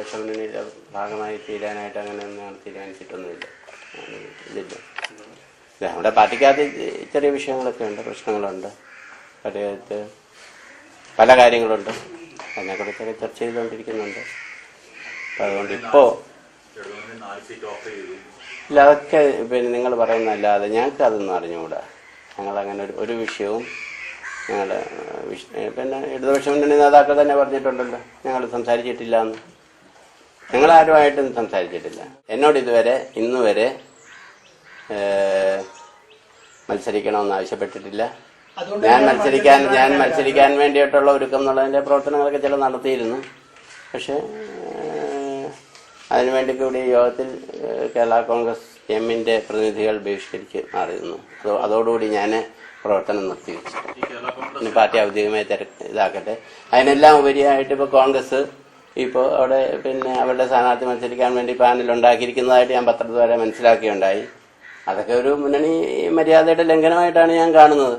ഇടതുപക്ഷ മുന്നണിയുടെ ഭാഗമായി തീരാനായിട്ട് അങ്ങനെയൊന്നും ഞങ്ങൾ തീരുമാനിച്ചിട്ടൊന്നുമില്ല. ഇതില്ല. നമ്മുടെ പാർട്ടിക്കകത്ത് ചെറിയ വിഷയങ്ങളൊക്കെ ഉണ്ട്, പ്രശ്നങ്ങളുണ്ട്, പാർട്ടിക്കകത്ത് പല കാര്യങ്ങളുണ്ട്, അതിനെക്കുറിച്ചൊക്കെ ചർച്ച ചെയ്തുകൊണ്ടിരിക്കുന്നുണ്ട്. അപ്പം അതുകൊണ്ട് ഇപ്പോൾ ഇല്ല, അതൊക്കെ പിന്നെ നിങ്ങൾ പറയുന്നതല്ലാതെ ഞങ്ങൾക്ക് അതൊന്നും അറിഞ്ഞുകൂടാ. ഞങ്ങളങ്ങനെ ഒരു വിഷയവും ഞങ്ങൾ പിന്നെ ഇടതുപക്ഷ മുന്നണി നേതാക്കൾ തന്നെ പറഞ്ഞിട്ടുണ്ടല്ലോ ഞങ്ങൾ സംസാരിച്ചിട്ടില്ല എന്ന്. ഞങ്ങളാരുമായിട്ടും സംസാരിച്ചിട്ടില്ല. എന്നോട് ഇതുവരെ ഇന്ന് വരെ മത്സരിക്കണമെന്ന് ആവശ്യപ്പെട്ടിട്ടില്ല. ഞാൻ മത്സരിക്കാൻ വേണ്ടിയിട്ടുള്ള ഒരുക്കം എന്നുള്ളതിൻ്റെ പ്രവർത്തനങ്ങളൊക്കെ ചില നടത്തിയിരുന്നു. പക്ഷേ അതിനുവേണ്ടി കൂടി യോഗത്തിൽ കേരള കോൺഗ്രസ് എമ്മിൻ്റെ പ്രതിനിധികൾ ബഹിഷ്കരിച്ച് മാറിയിരുന്നു. അതോടുകൂടി ഞാൻ പ്രവർത്തനം നിർത്തിവെച്ചു. പാർട്ടി ഔദ്യോഗികമായി ഇതാക്കട്ടെ. അതിനെല്ലാം ഉപരിയായിട്ട് ഇപ്പോൾ കോൺഗ്രസ് ഇപ്പോൾ അവിടെ പിന്നെ അവരുടെ സ്ഥാനാർത്ഥി മത്സരിക്കാൻ വേണ്ടി പാനൽ ഉണ്ടാക്കിയിരിക്കുന്നതായിട്ട് ഞാൻ പത്രത്തിൽ വരെ മനസ്സിലാക്കിയുണ്ടായി. അതൊക്കെ ഒരു മുന്നണി മര്യാദയുടെ ലംഘനമായിട്ടാണ് ഞാൻ കാണുന്നത്.